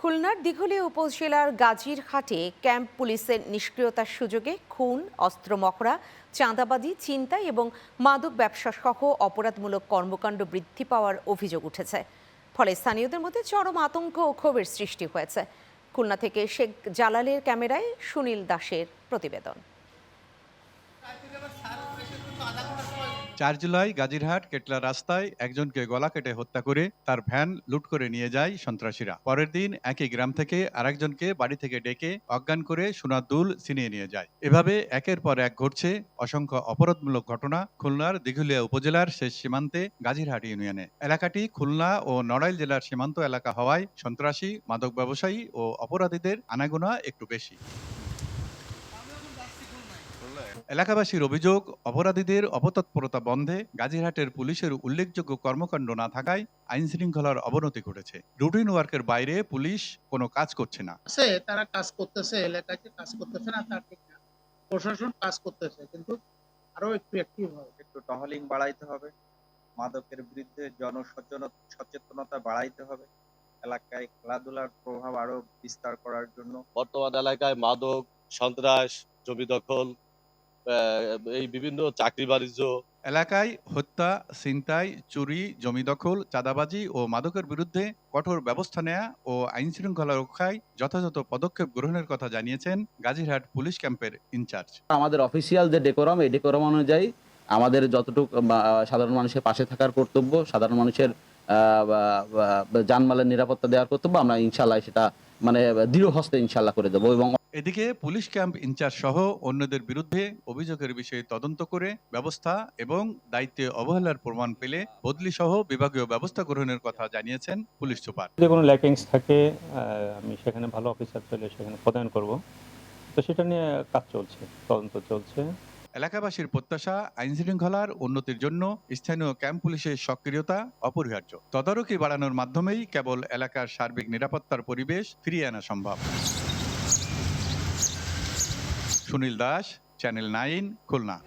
খুলনার দিঘলিয়া উপজেলার গাজীরহাটে ক্যাম্প পুলিশের নিষ্ক্রিয়তার সুযোগে খুন, অস্ত্র মহড়া, চাঁদাবাজি, ছিনতাই এবং মাদক ব্যবসা সহ অপরাধমূলক কর্মকাণ্ড বৃদ্ধি পাওয়ার অভিযোগ উঠেছে। ফলে স্থানীয়দের মধ্যে চরম আতঙ্ক ও ক্ষোভের সৃষ্টি হয়েছে। খুলনা থেকে শেখ জালালের ক্যামেরায় সুনীল দাসের প্রতিবেদন। 4 জুলাই গাজীরহাট কেটলা রাস্তায় একজনকে গলা কেটে হত্যা করে তার ভ্যান লুট করে নিয়ে যায় সন্ত্রাসীরা। পরের দিন একই গ্রাম থেকে আরেকজনকে বাড়ি থেকে ডেকে অজ্ঞান করে সোনার দুল ছিনিয়ে নিয়ে যায়। এভাবে একের পর এক ঘটছে অসংখ্য অপরাধমূলক ঘটনা খুলনার দিঘলিয়া উপজেলার শেষ সীমান্তে গাজীরহাট ইউনিয়নে। এলাকাটি খুলনা ও নড়াইল জেলার সীমান্ত এলাকা হওয়ায় সন্ত্রাসী, মাদক ব্যবসায়ী ও অপরাধীদের আনাগোনা একটু বেশি। এলাকাবাসীর অভিযোগ, অপরাধীদের অপতৎপরতা বন্ধে গাজীরহাটের পুলিশের উল্লেখযোগ্য কর্মকাণ্ড না থাকায় আইন শৃঙ্খলার অবনতি ঘটেছে। রুটিন ওয়ার্কের বাইরে পুলিশ কোনো কাজ করছে না। তারা কাজ করতেছে, এলাকায় কাজ করতেছে না তা ঠিক না। প্রশাসন কাজ করতেছে, কিন্তু আরো একটু অ্যাক্টিভ হবে, একটু টহলিং বাড়াইতে হবে, মাদকের বিরুদ্ধে সচেতনতা বাড়াইতে হবে, এলাকায় খেলাধুলার প্রভাব আরো বিস্তার করার জন্য। বর্তমান এলাকায় মাদক, সন্ত্রাস, জমি দখল, এই বিভিন্ন চাকরি বাণিজ্য, এলাকায় হত্যা, ছিনতাই, চুরি, জমি দখল, চাঁদাবাজি ও মাদকের বিরুদ্ধে কঠোর ব্যবস্থা নেওয়া ও আইন শৃঙ্খলা রক্ষায় যথাযথ পদক্ষেপ গ্রহণের কথা জানিয়েছেন গাজীরহাট পুলিশ ক্যাম্পের ইনচার্জ। আমাদের অফিসিয়াল যে ডেকোরাম, এই ডেকোরাম অনুযায়ী আমাদের যতটুকু সাধারণ মানুষের পাশে থাকার কর্তব্য, সাধারণ মানুষের জানমালের নিরাপত্তা দেওয়ার কর্তব্য, আমরা ইনশাল্লাহ সেটা দৃঢ় হস্তে ইনশাল্লাহ করে দেবো। এবং এদিকে পুলিশ ক্যাম্প ইনচার্জ সহ অন্যদের বিরুদ্ধে অভিযোগের বিষয়ে তদন্ত করে ব্যবস্থা এবং দায়িত্বে অবহেলার প্রমাণ পেলে বদলি সহ বিভাগীয় ব্যবস্থা গ্রহণের কথা জানিয়েছেন পুলিশ সুপার। যদি কোনো ল্যাকিংস থাকে, আমি সেখানে ভালো অফিসার পেলে সেখানে প্রদান করব। তো সেটা নিয়ে কাজ চলছে, তদন্ত চলছে। এলাকাবাসীর প্রত্যাশা, আইন শৃঙ্খলার উন্নতির জন্য স্থানীয় ক্যাম্প পুলিশের সক্রিয়তা অপরিহার্য। তদারকি বাড়ানোর মাধ্যমেই কেবল এলাকার সার্বিক নিরাপত্তার পরিবেশ ফিরিয়ে আনা সম্ভব। সুনীল দাস, চ্যানেল 9, খুলনা।